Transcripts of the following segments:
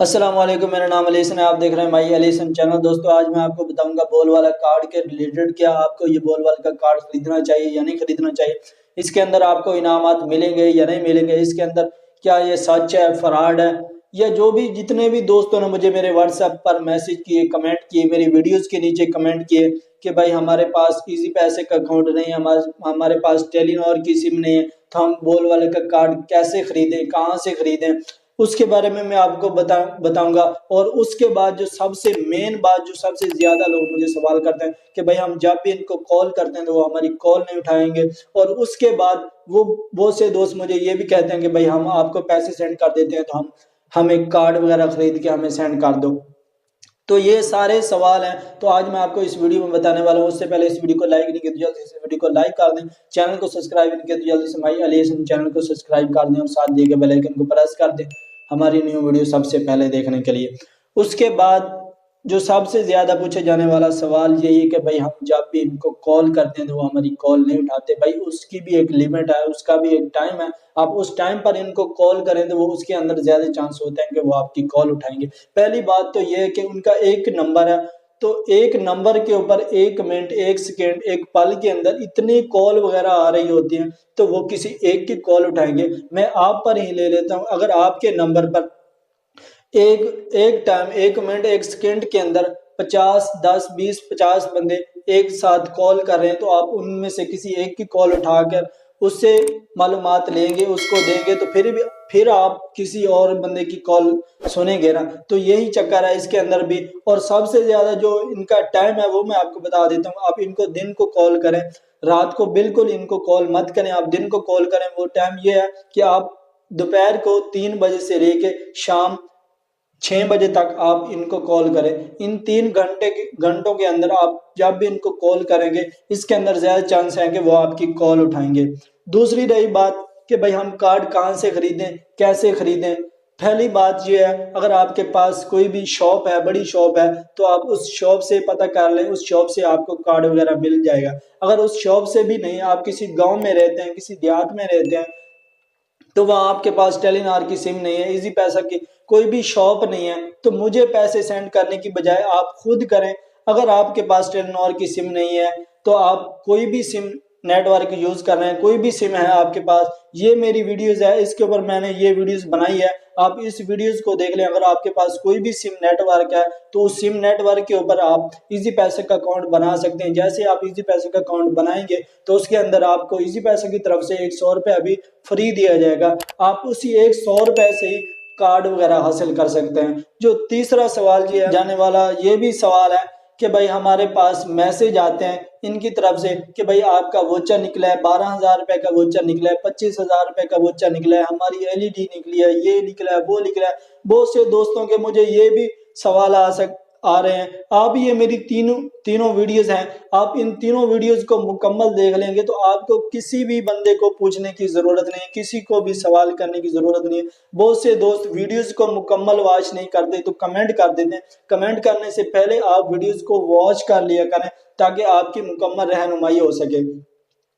अस्सलाम वालेकुम, मेरा नाम अलीसन है। आप देख रहे हैं माई अलीसन चैनल। दोस्तों, आज मैं आपको बताऊंगा बोल वाला कार्ड के रिलेटेड। क्या आपको ये बोल वाला का कार्ड खरीदना चाहिए या नहीं खरीदना चाहिए, इसके अंदर आपको इनामात मिलेंगे या नहीं मिलेंगे, इसके अंदर क्या ये सच है, फ्रॉड है, या जो भी जितने भी दोस्तों ने मुझे मेरे व्हाट्सएप पर मैसेज किए, कमेंट किए, मेरी वीडियोस के नीचे कमेंट किए कि भाई हमारे पास इजी पैसे का अकाउंट नहीं है, हमारे पास टेलीनॉर की सिम नहीं है, तो हम बोल वाले का कार्ड कैसे खरीदें, कहाँ से खरीदें, उसके बारे में मैं आपको बताऊंगा। और उसके बाद जो सबसे मेन बात, जो सबसे ज्यादा लोग मुझे सवाल करते हैं कि भाई हम जब भी इनको कॉल करते हैं तो वो हमारी कॉल नहीं उठाएंगे, और उसके बाद वो बहुत से दोस्त मुझे ये भी कहते हैं कि भाई हम आपको पैसे सेंड कर देते हैं, तो हम एक कार्ड वगैरह खरीद के हमें सेंड कर दो। तो ये सारे सवाल हैं, तो आज मैं आपको इस वीडियो में बताने वाला हूँ। उससे पहले इस वीडियो को लाइक नहीं किया तो जल्दी से वीडियो को लाइक कर दें, चैनल को सब्सक्राइब नहीं किया तो जल्दी से माई अलीसन चैनल को सब्सक्राइब कर दें और साथ दिए गए बेल आइकन को प्रेस कर दें हमारी न्यू वीडियो सबसे पहले देखने के लिए। उसके बाद जो सबसे ज्यादा पूछे जाने वाला सवाल यही है कि भाई हम जब भी इनको कॉल करते हैं तो वो हमारी कॉल नहीं उठाते। भाई उसकी भी एक लिमिट है, उसका भी एक टाइम है। आप उस टाइम पर इनको कॉल करें तो वो उसके अंदर ज्यादा चांस होते हैं कि वो आपकी कॉल उठाएंगे। पहली बात तो ये है कि उनका एक नंबर है, तो एक नंबर के ऊपर 1 मिनट, 1 सेकेंड, एक पल के अंदर इतनी कॉल वगैरह आ रही होती हैं, तो वो किसी एक की कॉल उठाएंगे। मैं आप पर ही ले लेता हूँ, अगर आपके नंबर पर एक एक टाइम, 1 मिनट, 1 सेकेंड के अंदर 50, 10, 20, 50 बंदे एक साथ कॉल कर रहे हैं, तो आप उनमें से किसी एक की कॉल उठाकर उससे मालूमात लेंगे, उसको देंगे, तो फिर आप किसी और बंदे की कॉल सुनेंगे ना। तो यही चक्कर है इसके अंदर भी। और सबसे ज्यादा जो इनका टाइम है वो मैं आपको बता देता हूँ। आप इनको दिन को कॉल करें, रात को बिल्कुल इनको कॉल मत करें, आप दिन को कॉल करें। वो टाइम ये है कि आप दोपहर को 3 बजे से लेके शाम 6 बजे तक आप इनको कॉल करें। इन 3 घंटों के अंदर आप जब भी इनको कॉल करेंगे, इसके अंदर ज्यादा चांस है कि वो आपकी कॉल उठाएंगे। दूसरी रही बात कि भाई हम कार्ड कहाँ से खरीदें, कैसे खरीदें। पहली बात यह है, अगर आपके पास कोई भी शॉप है, बड़ी शॉप है, तो आप उस शॉप से पता कर लें, उस शॉप से आपको कार्ड वगैरह मिल जाएगा। अगर उस शॉप से भी नहीं, आप किसी गांव में रहते हैं, किसी देहात में रहते हैं, तो वहां आपके पास टेलीनॉर की सिम नहीं है, इजी पैसा की कोई भी शॉप नहीं है, तो मुझे पैसे सेंड करने की बजाय आप खुद करें। अगर आपके पास टेलीनॉर की सिम नहीं है तो आप कोई भी सिम नेटवर्क यूज कर रहे हैं, कोई भी सिम है आपके पास, ये मेरी वीडियोस है, इसके ऊपर मैंने ये वीडियोस बनाई है, आप इस वीडियोस को देख लें। अगर आपके पास कोई भी सिम नेटवर्क है तो उस सिम नेटवर्क के ऊपर आप इजी पैसे का अकाउंट बना सकते हैं। जैसे आप इजी पैसे का अकाउंट बनाएंगे तो उसके अंदर आपको इजी पैसे की तरफ से 100 रुपये अभी फ्री दिया जाएगा। आप उसी 100 रुपये से ही कार्ड वगैरह हासिल कर सकते हैं। जो तीसरा सवाल ये जाने वाला ये भी सवाल है कि भाई हमारे पास मैसेज आते हैं इनकी तरफ से कि भाई आपका वोचर निकला है, 12,000 रुपए का वोचर निकला है, 25,000 रुपए का वोचर निकला है, हमारी एलईडी निकली है, ये निकला है, वो निकला है। बहुत से दोस्तों के मुझे ये भी सवाल आ रहे हैं। आप ये मेरी तीनों तीनों वीडियोस हैं, आप इन तीनों वीडियोस को मुकम्मल देख लेंगे तो आपको किसी भी बंदे को पूछने की जरूरत नहीं, किसी को भी सवाल करने की जरूरत नहीं है। बहुत से दोस्त वीडियोस को मुकम्मल वॉच नहीं करते तो कमेंट कर देते हैं। कमेंट करने से पहले आप वीडियोस को वॉच कर लिया करें ताकि आपकी मुकम्मल रहनुमाई हो सके।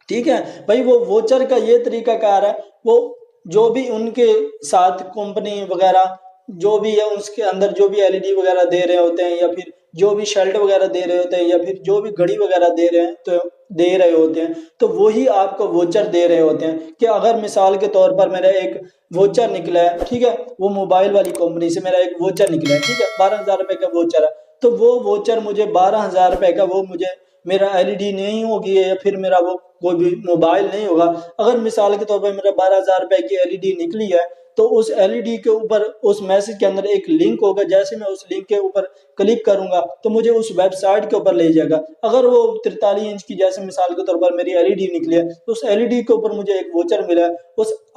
ठीक है भाई, वो वोचर का ये तरीका कार है, वो जो भी उनके साथ कंपनी वगैरह जो भी है उसके अंदर जो भी एलईडी वगैरह दे रहे होते हैं, या फिर जो भी शर्ट वगैरह दे रहे होते हैं, या फिर जो भी घड़ी वगैरह दे रहे हैं, तो दे रहे होते हैं, तो वही आपको वोचर दे रहे होते हैं। कि अगर मिसाल के तौर पर मेरा एक वोचर निकला है, ठीक है, वो मोबाइल वाली कंपनी से मेरा एक वोचर निकला है, ठीक है, 12,000 रुपए का वोचर है, तो वो वोचर मुझे 12,000 रुपए का, वो मुझे मेरा एलईडी नहीं होगी या फिर मेरा वो कोई भी मोबाइल नहीं होगा। अगर मिसाल के तौर पर मेरा 12,000 रुपए की एलईडी निकली है, तो उस एलईडी के ऊपर उस मैसेज के अंदर एक लिंक होगा, जैसे मैं उस लिंक के ऊपर क्लिक करूंगा तो मुझे उस वेबसाइट के ऊपर ले जाएगा। अगर वो 43 इंच की, जैसे मिसाल के तौर पर मेरी एलईडी निकली है, तो उस एलईडी के ऊपर मुझे एक वोचर मिला है,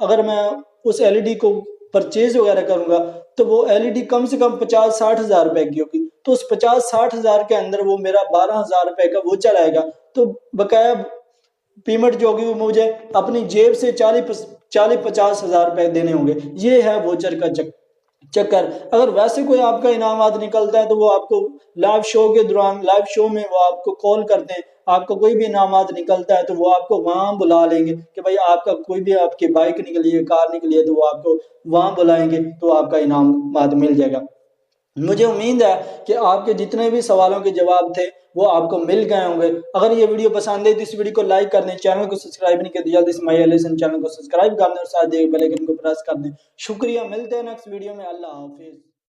अगर मैं उस एलईडी को परचेज वगैरह करूंगा तो वो एलईडी कम से कम 50-60 हजार रुपए की होगी, तो उस 50-60 हजार के अंदर वो मेरा 12,000 रुपए का वोचर आएगा। तो बकाया पेमेंट जो होगी वो मुझे अपनी जेब से 40-50 हजार रुपए देने होंगे। ये है वोचर का चक्कर। अगर वैसे कोई आपका इनामात निकलता है तो वो आपको लाइव शो के दौरान, लाइव शो में वो आपको कॉल करते हैं, आपको कोई भी इनामात निकलता है तो वो आपको वहां बुला लेंगे कि भाई आपका कोई भी आपकी बाइक निकली है, कार निकली है, तो वो आपको वहां बुलाएंगे तो आपका इनामात मिल जाएगा। मुझे उम्मीद है कि आपके जितने भी सवालों के जवाब थे वो आपको मिल गए होंगे। अगर ये वीडियो पसंद है तो इस वीडियो को लाइक कर दें, चैनल को सब्सक्राइब नहीं किया जल्दी से माई एलिसन चैनल को सब्सक्राइब कर दें और साथ ही बेल आइकन को प्रेस कर दें। शुक्रिया, मिलते हैं नेक्स्ट वीडियो में। अल्लाह हाफिज।